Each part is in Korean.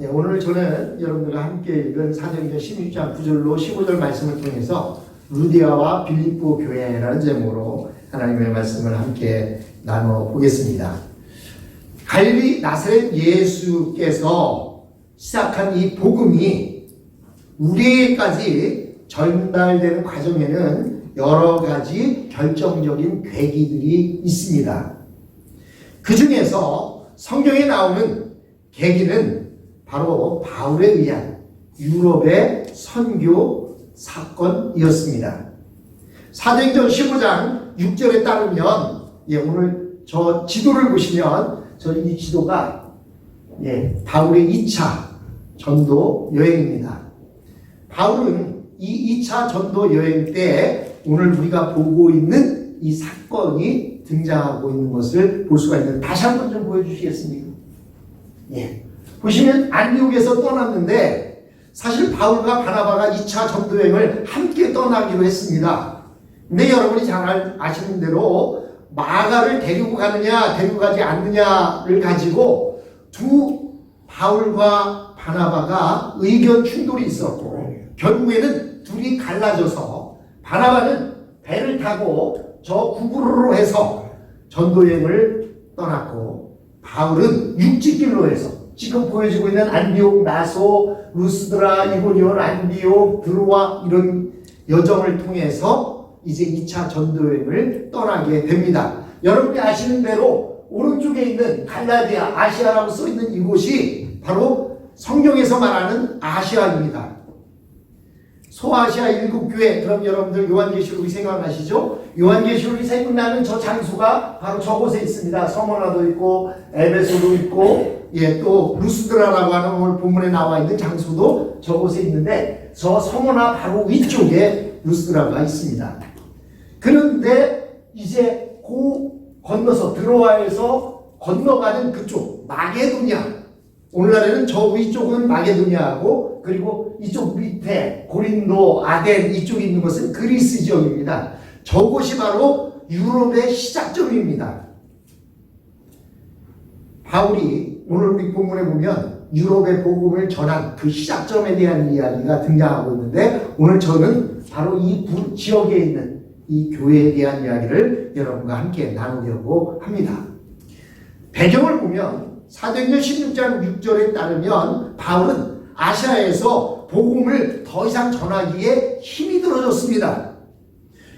오늘 저는 여러분들과 함께 읽은 사도행전 16장 9절로 15절 말씀을 통해서 루디아와 빌립보 교회라는 제목으로 하나님의 말씀을 함께 나눠보겠습니다. 갈릴리 나사렛 예수께서 시작한 이 복음이 우리에게까지 전달되는 과정에는 여러 가지 결정적인 계기들이 있습니다. 그 중에서 성경에 나오는 계기는 바로 바울에 의한 유럽의 선교 사건이었습니다. 사도행전 15장 6절에 따르면 오늘 저 지도를 보시면 이 지도가 바울의 2차 전도 여행입니다. 바울은 이 2차 전도 여행 때 오늘 우리가 보고 있는 이 사건이 등장하고 있는 것을 볼 수가 있는데 다시 한번 좀 보여주시겠습니까? 보시면 안디옥에서 떠났는데 사실 바울과 바나바가 2차 전도여행을 함께 떠나기로 했습니다. 근데 여러분이 잘 아시는 대로 마가를 데리고 가느냐 데리고 가지 않느냐를 가지고 두 바울과 바나바가 의견 충돌이 있었고 결국에는 둘이 갈라져서 바나바는 배를 타고 저 구부로로 해서 전도여행을 떠났고 바울은 육지길로 해서 지금 보여지고 있는 안디옥, 나소, 루스드라, 이고니온, 안디옥, 드로아 이런 여정을 통해서 이제 2차 전도여행을 떠나게 됩니다. 여러분이 아시는 대로 오른쪽에 있는 갈라디아, 아시아라고 써있는 이곳이 바로 성경에서 말하는 아시아입니다. 소아시아 7교회, 그럼 여러분들 요한계시록이 생각나시죠? 요한계시록이 생각나는 저 장소가 바로 저곳에 있습니다. 서머나도 있고 에베소도 있고 또 루스드라라고 하는 오늘 본문에 나와 있는 장소도 저곳에 있는데 저 서머나 바로 위쪽에 루스드라가 있습니다. 그런데 이제 건너서 드로아에서 건너가는 그쪽 마게도냐, 오늘날에는 저 위쪽은 마게도냐하고 그리고 이쪽 밑에 고린도, 아덴 이쪽에 있는 것은 그리스 지역입니다. 저곳이 바로 유럽의 시작점입니다. 바울이 오늘 우리 본문에 보면 유럽의 복음을 전한 그 시작점에 대한 이야기가 등장하고 있는데 오늘 저는 바로 이 지역에 있는 이 교회에 대한 이야기를 여러분과 함께 나누려고 합니다. 배경을 보면 사도행전 16장 6절에 따르면 바울은 아시아에서 복음을 더 이상 전하기에 힘이 들어졌습니다.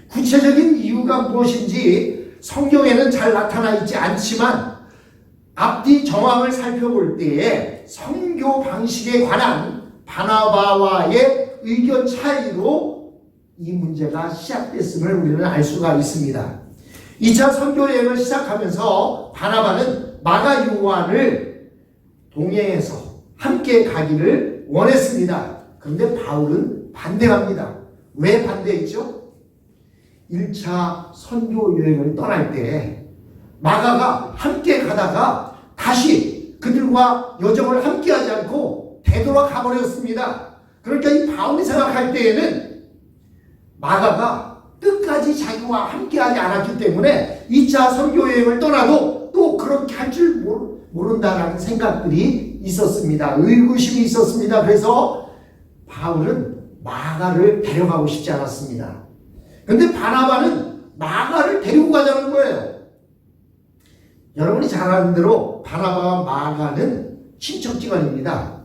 구체적인 이유가 무엇인지 성경에는 잘 나타나 있지 않지만 앞뒤 정황을 살펴볼 때에 선교 방식에 관한 바나바와의 의견 차이로 이 문제가 시작됐음을 우리는 알 수가 있습니다. 2차 선교 여행을 시작하면서 바나바는 마가 요한을 동행해서 함께 가기를 원했습니다. 그런데 바울은 반대합니다. 왜 반대했죠? 1차 선교 여행을 떠날 때 마가가 함께 가다가 다시 그들과 여정을 함께 하지 않고 되돌아가 버렸습니다. 그러니까 이 바울이 생각할 때에는 마가가 끝까지 자기와 함께 하지 않았기 때문에 2차 선교 여행을 떠나도 또 그렇게 할 줄 모른다라는 생각들이 있었습니다. 의구심이 있었습니다. 그래서 바울은 마가를 데려가고 싶지 않았습니다. 그런데 바나바는 마가를 데리고 가자는 거예요. 여러분이 잘 아는 대로 바나바와 마가는 친척지간입니다.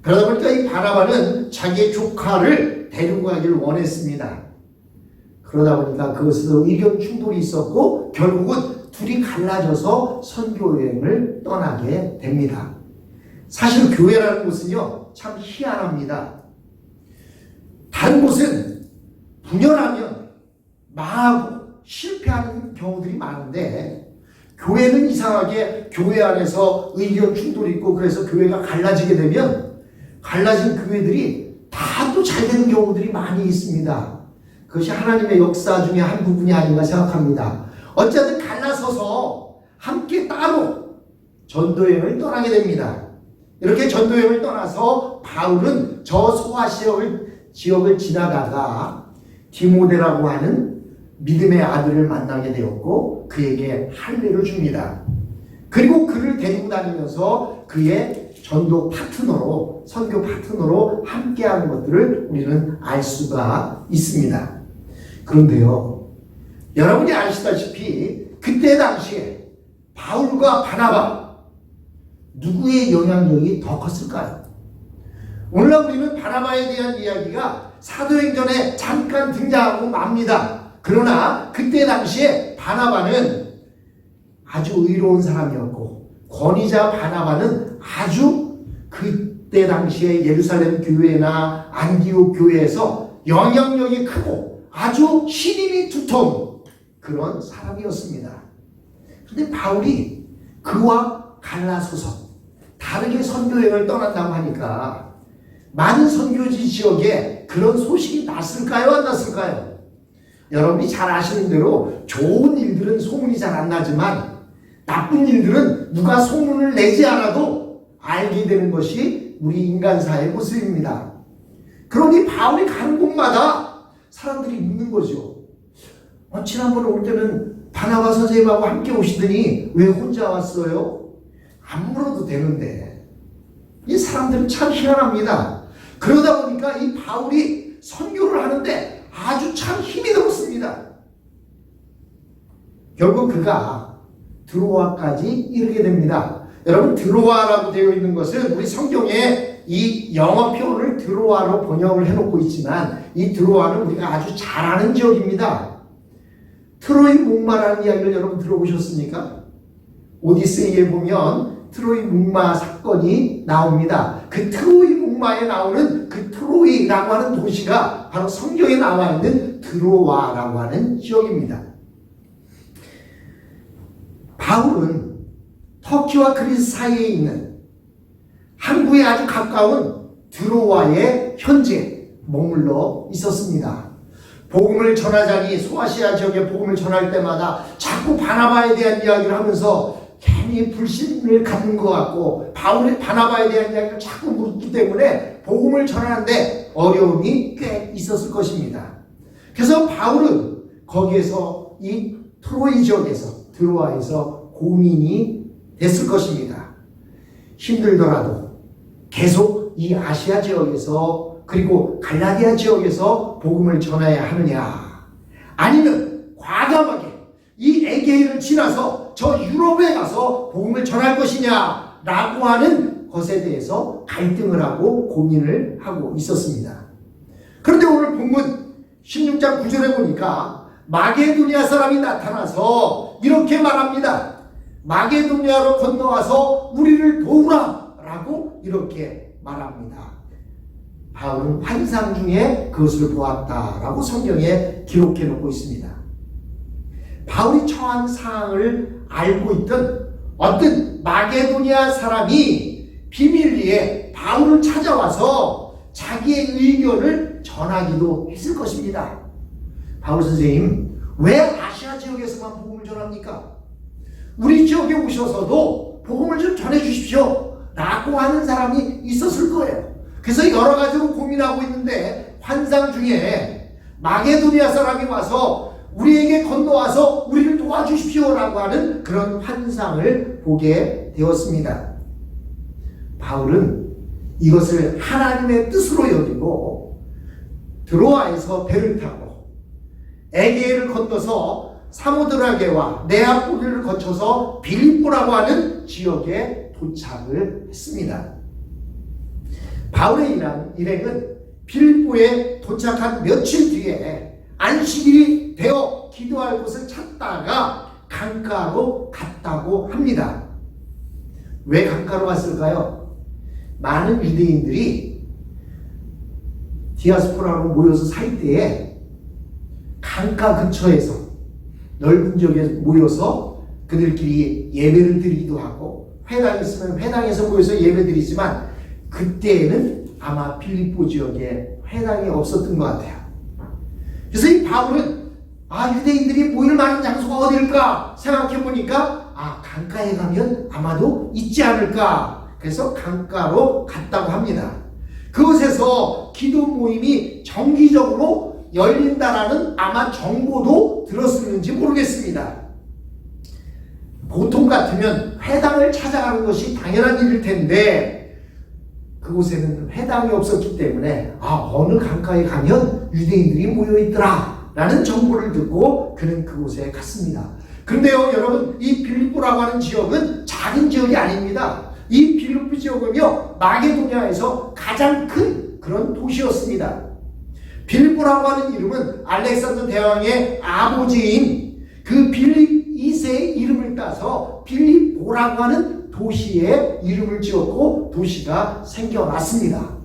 그러다 보니까 이 바나바는 자기의 조카를 데리고 가기를 원했습니다. 그러다 보니까 그것에서 의견 충돌이 있었고 결국은 둘이 갈라져서 선교여행을 떠나게 됩니다. 사실 교회라는 곳은요 참 희한합니다. 다른 곳은 분열하면 망하고 실패하는 경우들이 많은데 교회는 이상하게 교회 안에서 의견 충돌이 있고 그래서 교회가 갈라지게 되면 갈라진 교회들이 다 또 잘 되는 경우들이 많이 있습니다. 그것이 하나님의 역사 중에 한 부분이 아닌가 생각합니다. 어쨌든 갈라서서 함께 따로 전도여행을 떠나게 됩니다. 이렇게 전도여행을 떠나서 바울은 저 소아시아 지역을 지나다가 디모데라고 하는 믿음의 아들을 만나게 되었고 그에게 할례를 줍니다. 그리고 그를 데리고 다니면서 그의 전도 파트너로, 선교 파트너로 함께하는 것들을 우리는 알 수가 있습니다. 그런데요, 여러분이 아시다시피 그때 당시에 바울과 바나바 누구의 영향력이 더 컸을까요? 오늘날 우리는 바나바에 대한 이야기가 사도행전에 잠깐 등장하고 맙니다. 그러나 그때 당시에 바나바는 아주 의로운 사람이었고, 권위자 바나바는 아주 그때 당시에 예루살렘 교회나 안디옥 교회에서 영향력이 크고 아주 신임이 두터운 그런 사람이었습니다. 그런데 바울이 그와 갈라서서 다르게 선교여행을 떠난다고 하니까 많은 선교지 지역에 그런 소식이 났을까요? 안 났을까요? 여러분이 잘 아시는 대로 좋은 일들은 소문이 잘 안 나지만 나쁜 일들은 누가 소문을 내지 않아도 알게 되는 것이 우리 인간사의 모습입니다. 그러니 바울이 가는 곳마다 사람들이 묻는 거죠. 지난번에 올 때는 바나바 선생님하고 함께 오시더니 왜 혼자 왔어요? 안 물어도 되는데. 이 사람들은 참 희한합니다. 그러다 보니까 이 바울이 선교를 하는데 아주 참 힘이 들었습니다. 결국 그가 드로아까지 이르게 됩니다. 여러분, 드로아라고 되어 있는 것은 우리 성경에 이 영어 표현을 드로아로 번역을 해놓고 있지만 이 드로아는 우리가 아주 잘 아는 지역입니다. 트로이 목마라는 이야기를 여러분 들어보셨습니까? 오디세이에 보면 트로이 목마 사건이 나옵니다. 그 트로이 목마에 나오는 그 트로이라고 하는 도시가 바로 성경에 나와 있는 드로아라고 하는 지역입니다. 바울은 터키와 그리스 사이에 있는 항구에 아주 가까운 드로아에 현재 머물러 있었습니다. 복음을 전하자니 소아시아 지역에 복음을 전할 때마다 자꾸 바나바에 대한 이야기를 하면서 괜히 불신을 갖는 것 같고 바울의 바나바에 대한 이야기를 자꾸 묻기 때문에 복음을 전하는데 어려움이 꽤 있었을 것입니다. 그래서 바울은 거기에서 이 트로이 지역에서 드로아에서 고민이 됐을 것입니다. 힘들더라도 계속 이 아시아 지역에서 그리고 갈라디아 지역에서 복음을 전해야 하느냐, 아니면 과감하게 이 에게이를 지나서 저 유럽에 가서 복음을 전할 것이냐 라고 하는 것에 대해서 갈등을 하고 고민을 하고 있었습니다. 그런데 오늘 본문 16장 9절에 보니까 마게도니아 사람이 나타나서 이렇게 말합니다. 마게도니아로 건너와서 우리를 도우라 라고 이렇게 말합니다. 바울은 환상 중에 그것을 보았다라고 성경에 기록해 놓고 있습니다. 바울이 처한 상황을 알고 있던 어떤 마게도니아 사람이 비밀리에 바울을 찾아와서 자기의 의견을 전하기도 했을 것입니다. 바울 선생님, 왜 아시아 지역에서만 복음을 전합니까? 우리 지역에 오셔서도 복음을 좀 전해주십시오 라고 하는 사람이 있었을 거예요. 그래서 여러 가지로 고민하고 있는데 환상 중에 마게도니아 사람이 와서 우리에게 건너와서 우리를 도와주십시오 라고 하는 그런 환상을 보게 되었습니다. 바울은 이것을 하나님의 뜻으로 여기고 드로아에서 배를 타고 에게를 건너서 사모드라게와 네아폴리를 거쳐서 빌립보라고 하는 지역에 도착을 했습니다. 바울의 일행은 빌립보에 도착한 며칠 뒤에 안식일이 되어 기도할 곳을 찾다가 강가로 갔다고 합니다. 왜 강가로 갔을까요? 많은 유대인들이 디아스포라로 모여서 살 때에 강가 근처에서 넓은 지역에 모여서 그들끼리 예배를 드리기도 하고 회당이 있으면 회당에서 모여서 예배 드리지만 그때에는 아마 빌립보 지역에 회당이 없었던 것 같아요. 그래서 이 바울은 유대인들이 모일 만한 장소가 어딜까 생각해 보니까 강가에 가면 아마도 있지 않을까. 그래서 강가로 갔다고 합니다. 그곳에서 기도 모임이 정기적으로 열린다라는 아마 정보도 들었을는지 모르겠습니다. 보통 같으면 회당을 찾아가는 것이 당연한 일일 텐데 그곳에는 회당이 없었기 때문에 어느 강가에 가면 유대인들이 모여있더라 라는 정보를 듣고 그는 그곳에 갔습니다. 그런데요 여러분, 이 빌립보라고 하는 지역은 작은 지역이 아닙니다. 이 빌립보 지역은요 마게도냐에서 가장 큰 그런 도시였습니다. 빌립보라고 하는 이름은 알렉산더 대왕의 아버지인 그 빌립 2세의 이름을 따서 빌립보라고 하는 도시의 이름을 지었고 도시가 생겨났습니다.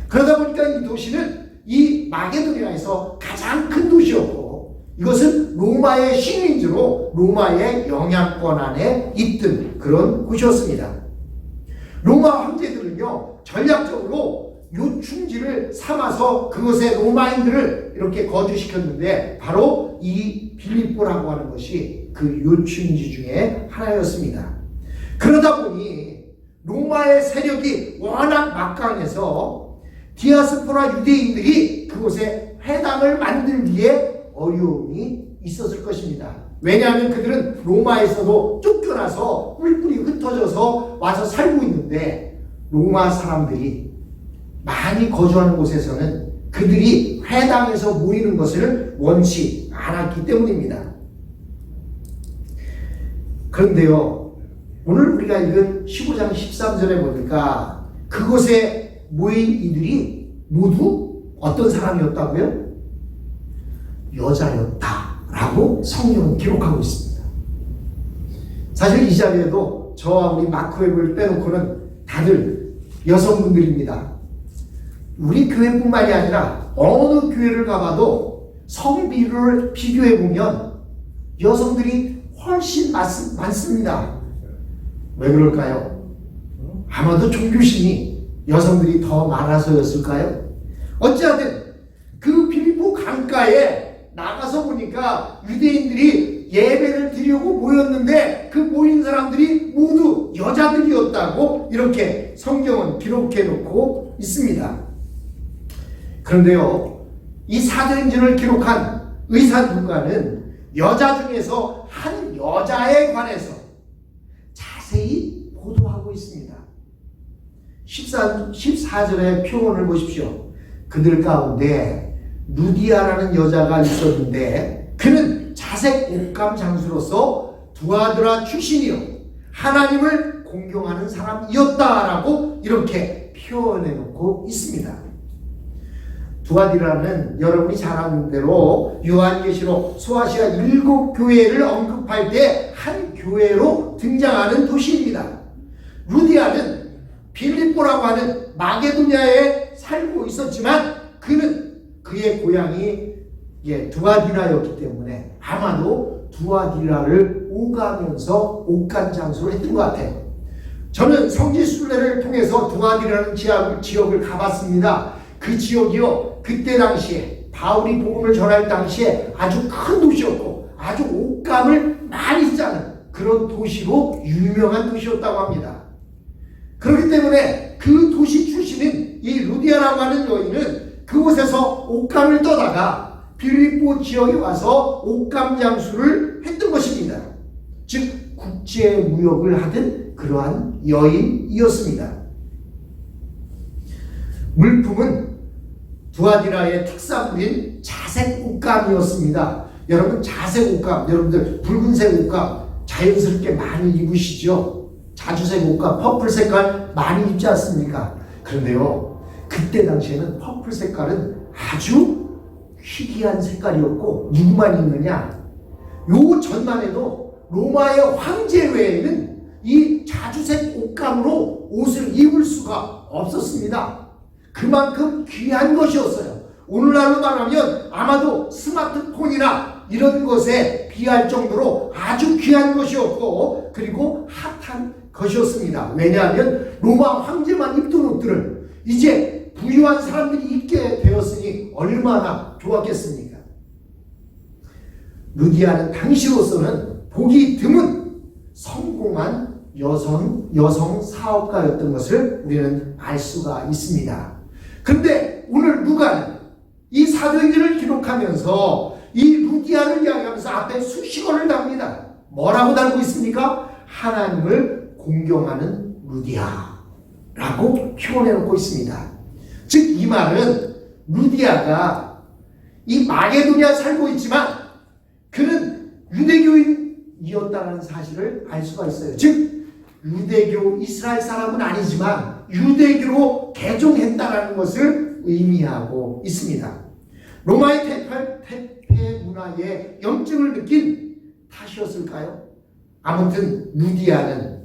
그러다 보니까 이 도시는 이 마게도냐에서 가장 큰 도시였고 이것은 로마의 식민지로 로마의 영향권 안에 있던 그런 곳이었습니다. 로마 황제들은요 전략적으로 요충지를 삼아서 그곳에 로마인들을 이렇게 거주시켰는데 바로 이 빌립보라고 하는 것이 그 요충지 중에 하나였습니다. 그러다 보니 로마의 세력이 워낙 막강해서 디아스포라 유대인들이 그곳에 회당을 만들기에 어려움이 있었을 것입니다. 왜냐하면 그들은 로마에서도 쫓겨나서 뿔뿔이 흩어져서 와서 살고 있는데 로마 사람들이 많이 거주하는 곳에서는 그들이 회당에서 모이는 것을 원치 않았기 때문입니다. 그런데요 오늘 우리가 읽은 15장 13절에 보니까 그곳에 모인 이들이 모두 어떤 사람이었다고요? 여자였다라고 성경은 기록하고 있습니다. 사실 이 자리에도 저와 우리 마크웹을 빼놓고는 다들 여성분들입니다. 우리 교회뿐만이 아니라 어느 교회를 가봐도 성비를 비교해보면 여성들이 훨씬 많습니다. 왜 그럴까요? 아마도 종교심이 여성들이 더 많아서였을까요? 어찌하든 그 빌립보 강가에 나가서 보니까 유대인들이 예배를 드리려고 모였는데 그 모인 사람들이 모두 여자들이었다고 이렇게 성경은 기록해 놓고 있습니다. 그런데요 이 사도행전을 기록한 의사 누가는 여자 중에서 한 여자에 관해서 자세히 보도하고 있습니다. 14절의 표현을 보십시오. 그들 가운데 루디아라는 여자가 있었는데 그는 자색 옥감 장수로서 두아드라 출신이요 하나님을 공경하는 사람이었다라고 이렇게 표현해 놓고 있습니다. 두아디라는 여러분이 잘 아는 대로 요한계시록 소아시아 7교회를 언급할 때 한 교회로 등장하는 도시입니다. 루디아는 빌립보라고 하는 마게도냐에 살고 있었지만 그는 그의 고향이 두아디라였기 때문에 아마도 두아디라를 오가면서 옥간 장소를 했던 것 같아요. 저는 성지순례를 통해서 두아디라는 지역을 가봤습니다. 그 지역이요 그때 당시에 바울이 복음을 전할 당시에 아주 큰 도시였고 아주 옥감을 많이 짜는 그런 도시로 유명한 도시였다고 합니다. 그렇기 때문에 그 도시 출신인 이 루디아라고 하는 여인은 그곳에서 옥감을 떠다가 빌립보 지역에 와서 옥감 장수를 했던 것입니다. 즉 국제 무역을 하던 그러한 여인이었습니다. 물품은 두아디라의 특산물인 자색 옷감이었습니다. 여러분 자색 옷감, 여러분들 붉은색 옷감 자연스럽게 많이 입으시죠? 자주색 옷감, 퍼플 색깔 많이 입지 않습니까? 그런데요 그때 당시에는 퍼플 색깔은 아주 희귀한 색깔이었고 누구만 입느냐? 요 전만 해도 로마의 황제 외에는 이 자주색 옷감으로 옷을 입을 수가 없었습니다. 그만큼 귀한 것이었어요. 오늘날로 말하면 아마도 스마트폰이나 이런 것에 비할 정도로 아주 귀한 것이었고 그리고 핫한 것이었습니다. 왜냐하면 로마 황제만 입던 옷들을 이제 부유한 사람들이 입게 되었으니 얼마나 좋았겠습니까? 루디아는 당시로서는 보기 드문 성공한 여성 사업가였던 것을 우리는 알 수가 있습니다. 그런데 오늘 누가는 이 사도행전을 기록하면서 이 루디아를 이야기하면서 앞에 수식어를 답니다. 뭐라고 달고 있습니까? 하나님을 공경하는 루디아 라고 표현해 놓고 있습니다. 즉 이 말은 루디아가 이 마게도니아 살고 있지만 그는 유대교인이었다는 사실을 알 수가 있어요. 즉 유대교 이스라엘 사람은 아니지만 유대교로 개종했다는 것을 의미하고 있습니다. 로마의 태폐 문화에 영증을 느낀 탓이었을까요? 아무튼 루디아는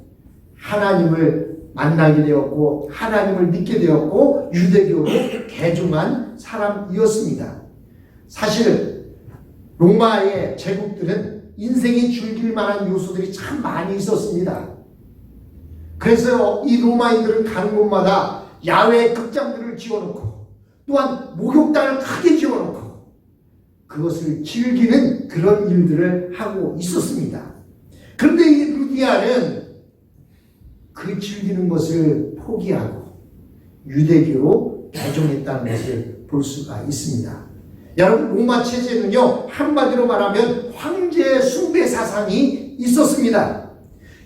하나님을 만나게 되었고 하나님을 믿게 되었고 유대교로 개종한 사람이었습니다. 사실 로마의 제국들은 인생이 즐길 만한 요소들이 참 많이 있었습니다. 그래서 이 로마인들은 가는 곳마다 야외 극장들을 지어놓고 또한 목욕탕을 크게 지어놓고 그것을 즐기는 그런 일들을 하고 있었습니다. 그런데 이 루디아는 그 즐기는 것을 포기하고 유대교로 개종했다는 것을 볼 수가 있습니다. 여러분 로마 체제는요 한마디로 말하면 황제 숭배 사상이 있었습니다.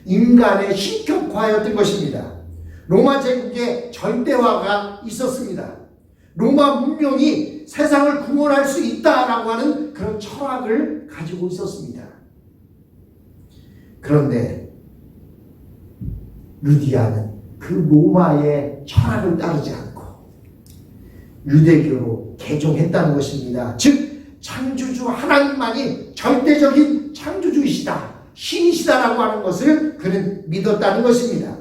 인간의 신격화였던 것입니다. 로마 제국의 절대화가 있었습니다. 로마 문명이 세상을 구원할 수 있다라고 하는 그런 철학을 가지고 있었습니다. 그런데 루디아는 그 로마의 철학을 따르지 않고 유대교로 개종했다는 것입니다. 즉 창조주 하나님만이 절대적인 창조주이시다, 신이시다라고 하는 것을 그는 믿었다는 것입니다.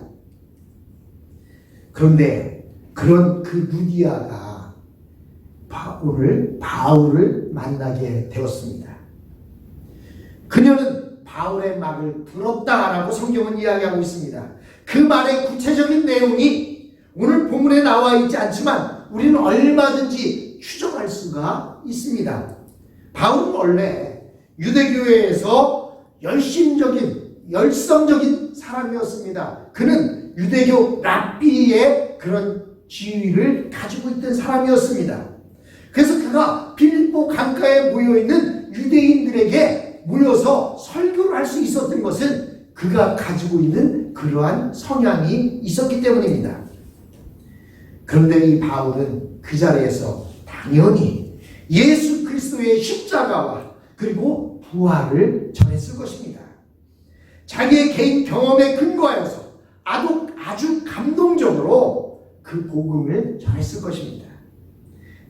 그런데 그런 그 루디아가 바울을 만나게 되었습니다. 그녀는 바울의 말을 들었다라고 성경은 이야기하고 있습니다. 그 말의 구체적인 내용이 오늘 본문에 나와 있지 않지만 우리는 얼마든지 추정할 수가 있습니다. 바울은 원래 유대교회에서 열성적인 사람이었습니다. 그는 유대교 랍비의 그런 지위를 가지고 있던 사람이었습니다. 그래서 그가 빌립보 강가에 모여있는 유대인들에게 모여서 설교를 할 수 있었던 것은 그가 가지고 있는 그러한 성향이 있었기 때문입니다. 그런데 이 바울은 그 자리에서 당연히 예수 그리스도의 십자가와 그리고 부활을 전했을 것입니다. 자기의 개인 경험에 근거하여서 아주 감동적으로 그 복음을 전했을 것입니다.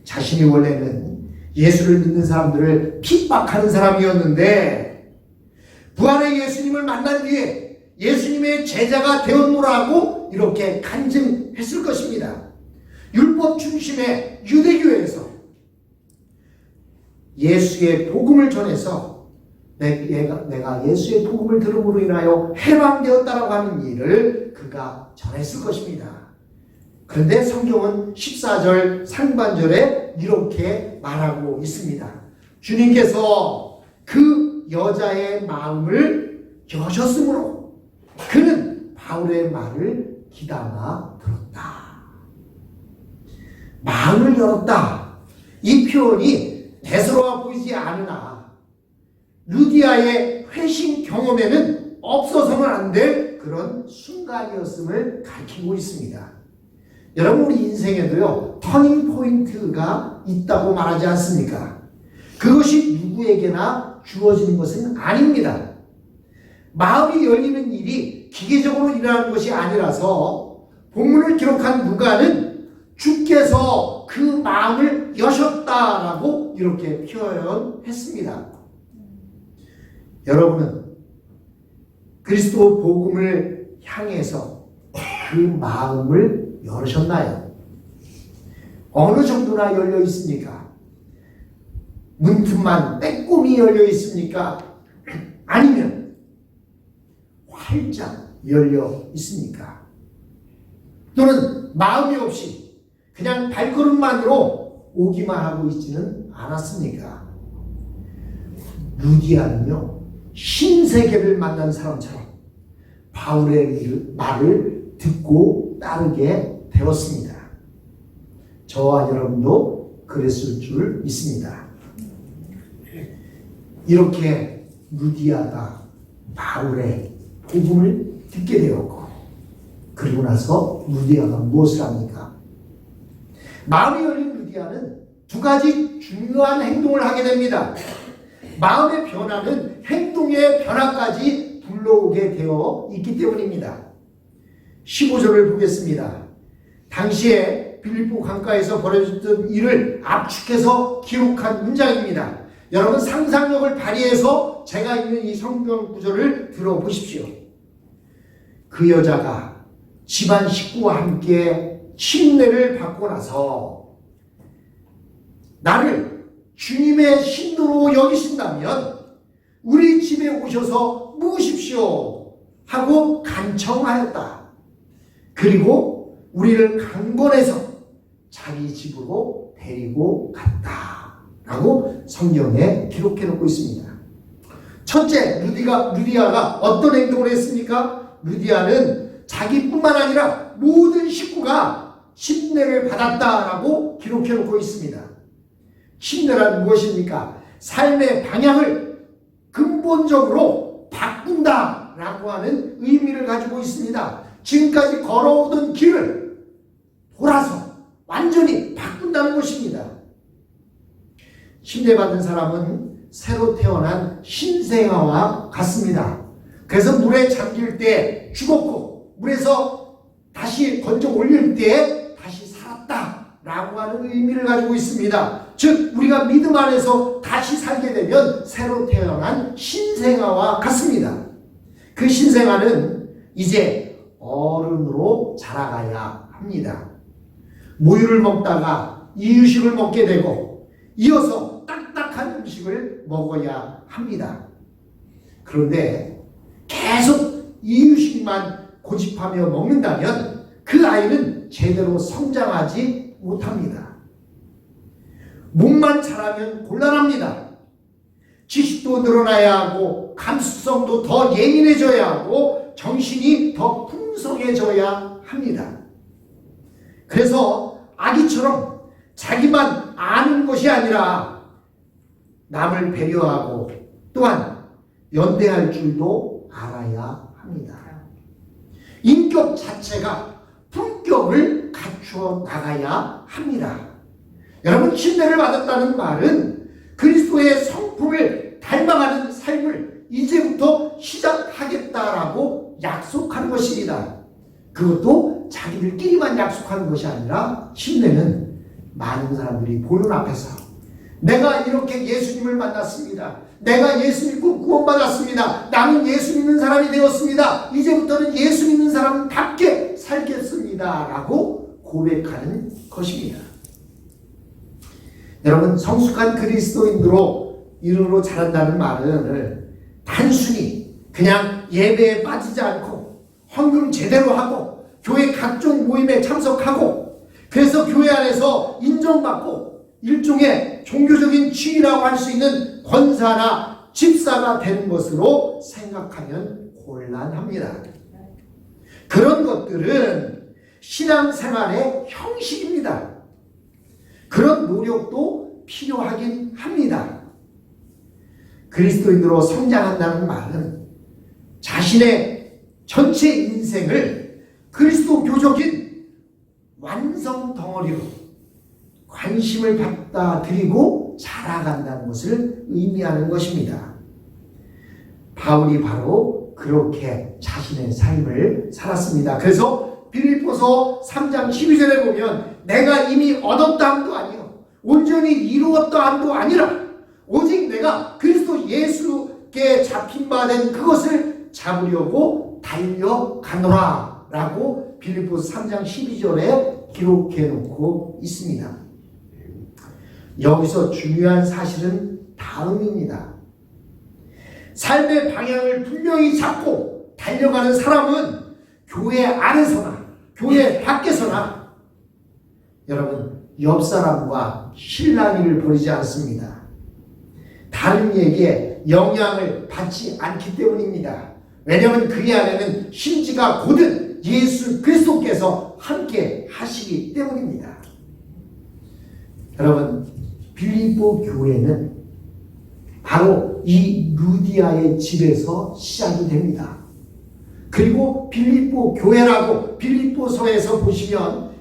자신이 원래는 예수를 믿는 사람들을 핍박하는 사람이었는데 부활의 예수님을 만난 뒤에 예수님의 제자가 되었노라고 이렇게 간증했을 것입니다. 율법 중심의 유대교에서 예수의 복음을 전해서 내가 예수의 복음을 들음으로 인하여 해방되었다라고 하는 일을 그가 전했을 것입니다. 그런데 성경은 14절 상반절에 이렇게 말하고 있습니다. 주님께서 그 여자의 마음을 여셨으므로 그는 바울의 말을 귀담아 들었다. 마음을 열었다. 이 표현이 대수로워 보이지 않으나 루디아의 회심 경험에는 없어서는 안 될 그런 순간이었음을 가리키고 있습니다. 여러분 우리 인생에도요 터닝 포인트가 있다고 말하지 않습니까? 그것이 누구에게나 주어지는 것은 아닙니다. 마음이 열리는 일이 기계적으로 일어나는 것이 아니라서 본문을 기록한 누가는 주께서 그 마음을 여셨다라고 이렇게 표현했습니다. 여러분은 그리스도 복음을 향해서 그 마음을 열으셨나요? 어느 정도나 열려 있습니까? 문틈만 빼꼼히 열려 있습니까? 아니면 활짝 열려 있습니까? 또는 마음이 없이 그냥 발걸음만으로 오기만 하고 있지는 않았습니까? 루디아는요 신세계를 만난 사람처럼 바울의 말을 듣고 따르게 되었습니다. 저와 여러분도 그랬을 줄 믿습니다. 이렇게 루디아가 바울의 복음을 듣게 되었고 그리고 나서 루디아가 무엇을 합니까? 마음이 열린 루디아는 두 가지 중요한 행동을 하게 됩니다. 마음의 변화는 행동의 변화까지 불러오게 되어 있기 때문입니다. 15절을 보겠습니다. 당시에 빌립보 강가에서 벌어졌던 일을 압축해서 기록한 문장입니다. 여러분 상상력을 발휘해서 제가 읽는 이 성경 구절을 들어보십시오. 그 여자가 집안 식구와 함께 침례를 받고 나서 나를 주님의 신도로 여기신다면 우리 집에 오셔서 묵으십시오 하고 간청하였다. 그리고 우리를 강권해서 자기 집으로 데리고 갔다 라고 성경에 기록해 놓고 있습니다. 첫째, 루디아가 어떤 행동을 했습니까? 루디아는 자기뿐만 아니라 모든 식구가 침례를 받았다라고 기록해 놓고 있습니다. 침례란 무엇입니까? 삶의 방향을 근본적으로 바꾼다라고 하는 의미를 가지고 있습니다. 지금까지 걸어오던 길을 돌아서 완전히 바꾼다는 것입니다. 침례받은 사람은 새로 태어난 신생아와 같습니다. 그래서 물에 잠길 때 죽었고 물에서 다시 건져 올릴 때 다시 살았다라고 하는 의미를 가지고 있습니다. 즉 우리가 믿음 안에서 다시 살게 되면 새로 태어난 신생아와 같습니다. 그 신생아는 이제 어른으로 자라가야 합니다. 모유를 먹다가 이유식을 먹게 되고 이어서 딱딱한 음식을 먹어야 합니다. 그런데 계속 이유식만 고집하며 먹는다면 그 아이는 제대로 성장하지 못합니다. 몸만 자라면 곤란합니다. 지식도 늘어나야 하고 감수성도 더 예민해져야 하고 정신이 더 풍성해져야 합니다. 그래서 아기처럼 자기만 아는 것이 아니라 남을 배려하고 또한 연대할 줄도 알아야 합니다. 인격 자체가 품격을 갖추어 나가야 합니다. 여러분 침례를 받았다는 말은 그리스도의 성품을 닮아가는 삶을 이제부터 시작하겠다라고 약속하는 것입니다. 그것도 자기들끼리만 약속하는 것이 아니라 침례는 많은 사람들이 보는 앞에서 내가 이렇게 예수님을 만났습니다. 내가 예수 믿고 구원받았습니다. 나는 예수 믿는 사람이 되었습니다. 이제부터는 예수 믿는 사람답게 살겠습니다. 라고 고백하는 것입니다. 여러분 성숙한 그리스도인으로 이름으로 자란다는 말은 단순히 그냥 예배에 빠지지 않고 헌금 제대로 하고 교회 각종 모임에 참석하고 그래서 교회 안에서 인정받고 일종의 종교적인 지위라고 할 수 있는 권사나 집사가 되는 것으로 생각하면 곤란합니다. 그런 것들은 신앙생활의 형식입니다. 그런 노력도 필요하긴 합니다. 그리스도인으로 성장한다는 말은 자신의 전체 인생을 그리스도교적인 완성 덩어리로 관심을 받다 드리고 자라간다는 것을 의미하는 것입니다. 바울이 바로 그렇게 자신의 삶을 살았습니다. 그래서 빌립보서 3장 12절에 보면 내가 이미 얻었다함도 아니요 온전히 이루었다함도 아니라 오직 내가 그리스도 예수께 잡힌 바 된 그것을 잡으려고 달려가노라 라고 빌립보서 3장 12절에 기록해 놓고 있습니다. 여기서 중요한 사실은 다음입니다. 삶의 방향을 분명히 잡고 달려가는 사람은 교회 안에서나 교회 밖에서나 여러분 옆 사람과 실랑이를 벌이지 않습니다. 다른 이에게 영향을 받지 않기 때문입니다. 왜냐하면 그의 안에는 심지가 고든 예수 그리스도께서 함께 하시기 때문입니다. 여러분 빌립보 교회는 바로 이 루디아의 집에서 시작이 됩니다. 그리고 빌립보 교회라고 빌립보서에서 보시면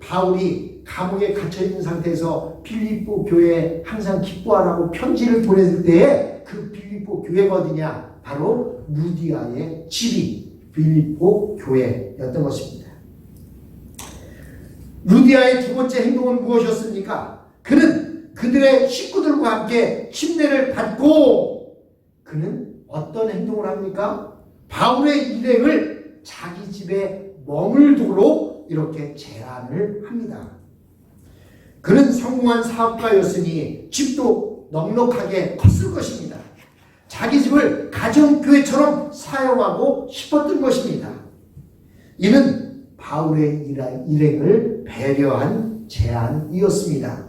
바울이 감옥에 갇혀있는 상태에서 빌립보 교회에 항상 기뻐하라고 편지를 보냈을 때에 그 빌립보 교회가 어디냐? 바로 루디아의 집이 빌립보 교회였던 것입니다. 루디아의 두 번째 행동은 무엇이었습니까? 그는 그들의 식구들과 함께 침례를 받고 그는 어떤 행동을 합니까? 바울의 일행을 자기 집에 머물도록 이렇게 제안을 합니다. 그는 성공한 사업가였으니 집도 넉넉하게 컸을 것입니다. 자기 집을 가정교회처럼 사용하고 싶었던 것입니다. 이는 바울의 일행을 배려한 제안이었습니다.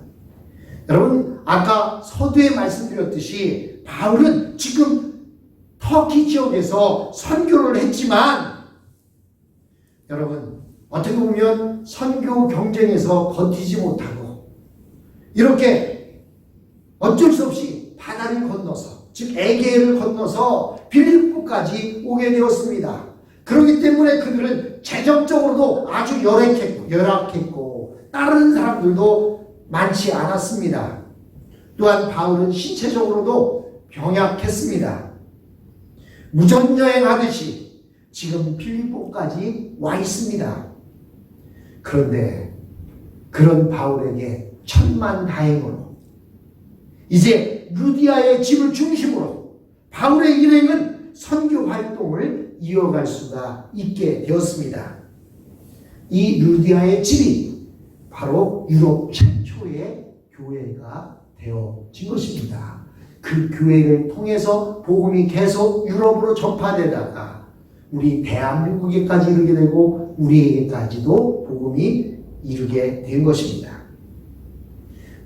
여러분, 아까 서두에 말씀드렸듯이 바울은 지금 터키 지역에서 선교를 했지만 여러분, 어떻게 보면 선교 경쟁에서 버티지 못하고 이렇게 어쩔 수 없이 바다를 건너서, 즉 에게해를 건너서 빌립보까지 오게 되었습니다. 그렇기 때문에 그들은 재정적으로도 아주 열악했고 따르는 사람들도 많지 않았습니다. 또한 바울은 신체적으로도 병약했습니다. 무전여행하듯이 지금 빌립보까지 와 있습니다. 그런데 그런 바울에게 천만다행으로 이제 루디아의 집을 중심으로 바울의 일행은 선교 활동을 이어갈 수가 있게 되었습니다. 이 루디아의 집이 바로 유럽 최초의 교회가 되어진 것입니다. 그 교회를 통해서 복음이 계속 유럽으로 전파되다가 우리 대한민국에까지 이르게 되고 우리에게까지도 복음이 이르게 된 것입니다.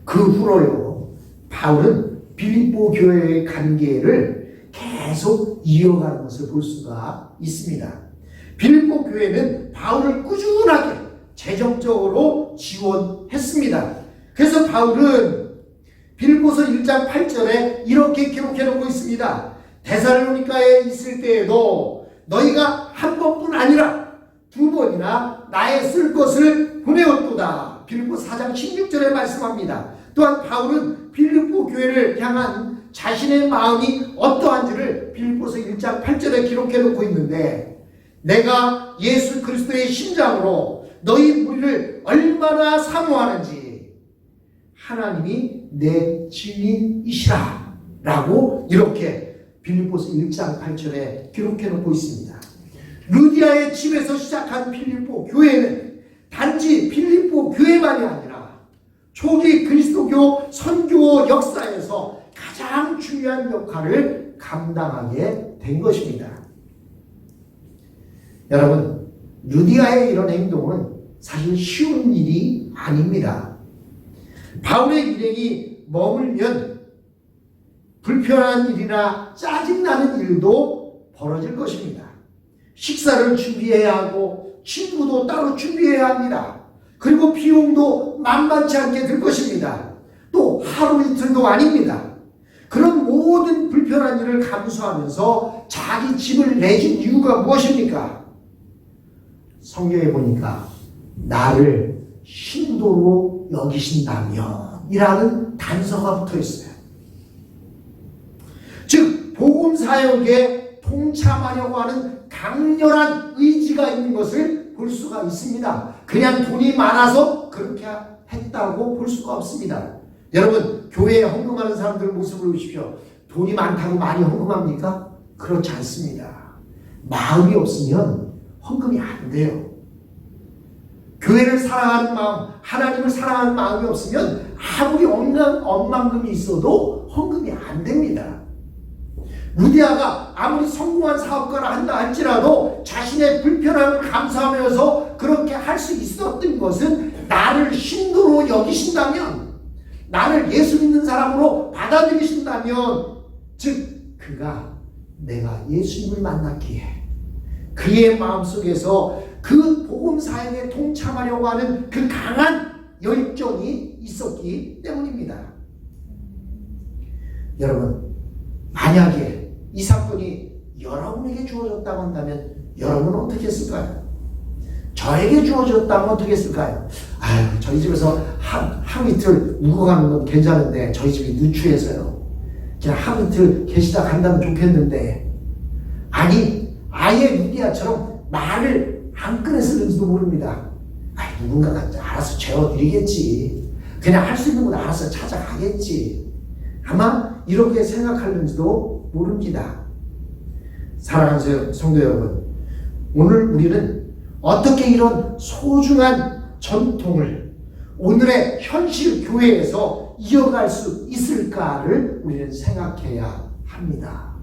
그 후로요, 바울은 빌립보 교회의 관계를 계속 이어가는 것을 볼 수가 있습니다. 빌립보 교회는 바울을 꾸준하게 재정적으로 지원했습니다. 그래서 바울은 빌립보서 1장 8절에 이렇게 기록해 놓고 있습니다. 데살로니가에 있을 때에도 너희가 한 번뿐 아니라 두 번이나 나의 쓸 것을 보내었도다. 빌립보 4장 16절에 말씀합니다. 또한 바울은 빌립보 교회를 향한 자신의 마음이 어떠한지를 빌립보서 1장 8절에 기록해 놓고 있는데, 내가 예수 그리스도의 심장으로 너희 무리를 얼마나 사모하는지 하나님이 내 증인이시라 라고 이렇게 빌립보서 1장 8절에 기록해 놓고 있습니다. 루디아의 집에서 시작한 빌립보 교회는 단지 빌립보 교회만이 아니라 초기 그리스도교 선교 역사에서 가장 중요한 역할을 감당하게 된 것입니다. 여러분, 루디아의 이런 행동은 사실 쉬운 일이 아닙니다. 바울의 일행이 머물면 불편한 일이나 짜증나는 일도 벌어질 것입니다. 식사를 준비해야 하고 친구도 따로 준비해야 합니다. 그리고 비용도 만만치 않게 들 것입니다. 또 하루 이틀도 아닙니다. 그런 모든 불편한 일을 감수하면서 자기 집을 내준 이유가 무엇입니까? 성경에 보니까 나를 신도로 여기신다면 이라는 단서가 붙어 있어요. 즉 복음 사역에 동참하려고 하는 강렬한 의지가 있는 것을 볼 수가 있습니다. 그냥 돈이 많아서 그렇게 했다고 볼 수가 없습니다. 여러분, 교회에 헌금하는 사람들 모습을 보십시오. 돈이 많다고 많이 헌금합니까? 그렇지 않습니다. 마음이 없으면 헌금이 안 돼요. 교회를 사랑하는 마음, 하나님을 사랑하는 마음이 없으면 아무리 억만금이 있어도 헌금이 안 됩니다. 루디아가 아무리 성공한 사업가라 한다 할지라도 자신의 불편함을 감수하면서 그렇게 할 수 있었던 것은 나를 신도로 여기신다면, 나를 예수 믿는 사람으로 받아들이신다면, 즉 그가 내가 예수님을 만났기에 그의 마음속에서 그 복음 사역에 동참하려고 하는 그 강한 열정이 있었기 때문입니다. 여러분, 만약에 이 사건이 여러분에게 주어졌다고 한다면 여러분은 어떻게 했을까요? 저에게 주어졌다면 어떻게 했을까요? 아유, 저희 집에서 하루 이틀 묵어가는 건 괜찮은데 저희 집이 누추해서요. 그냥 하루 이틀 계시다 간다면 좋겠는데, 아니 아예 루디아처럼 말을 안 꺼냈을지도 모릅니다. 아이, 누군가가 알아서 재워드리겠지. 그냥 할 수 있는 건 알아서 찾아가겠지. 아마 이렇게 생각하는지도 모릅니다. 사랑하는 성도 여러분, 오늘 우리는 어떻게 이런 소중한 전통을 오늘의 현실 교회에서 이어갈 수 있을까를 우리는 생각해야 합니다.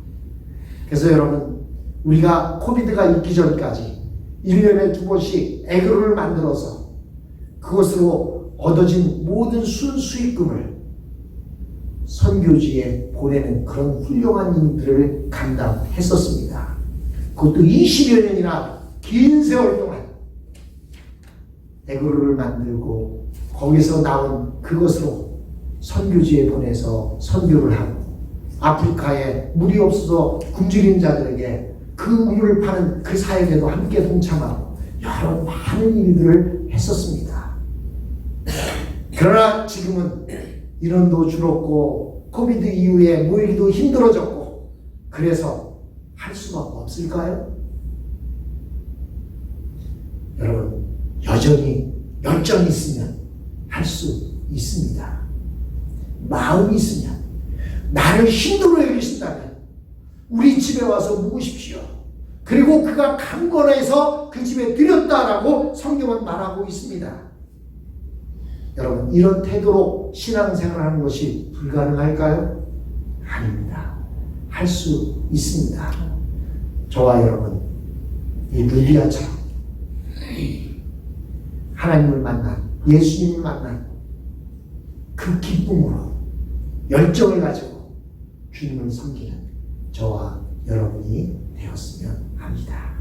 그래서 여러분, 우리가 코비드가 있기 전까지 1년에 2번씩 에그로를 만들어서 그것으로 얻어진 모든 순수익금을 선교지에 보내는 그런 훌륭한 일들을 감당했었습니다. 그것도 20여 년이나 긴 세월 동안 에그로를 만들고 거기서 나온 그것으로 선교지에 보내서 선교를 하고, 아프리카에 물이 없어서 굶주린 자들에게 그 우물을 파는 그 사역에도 함께 동참하고 여러 많은 일들을 했었습니다. 그러나 지금은 인원도 줄었고 코비드 이후에 모이기도 힘들어졌고, 그래서 할 수가 없을까요? 여러분, 여전히 열정이 있으면 할 수 있습니다. 마음이 있으면, 나를 힘들어 여기신다면 우리 집에 와서 묵으십시오. 그리고 그가 강권해서 그 집에 들였다라고 성경은 말하고 있습니다. 여러분, 이런 태도로 신앙생활하는 것이 불가능할까요? 아닙니다. 할 수 있습니다. 저와 여러분, 이 루디아처럼 하나님을 만난, 예수님을 만난 그 기쁨으로 열정을 가지고 주님을 섬기는 저와 여러분이 되었으면 합니다.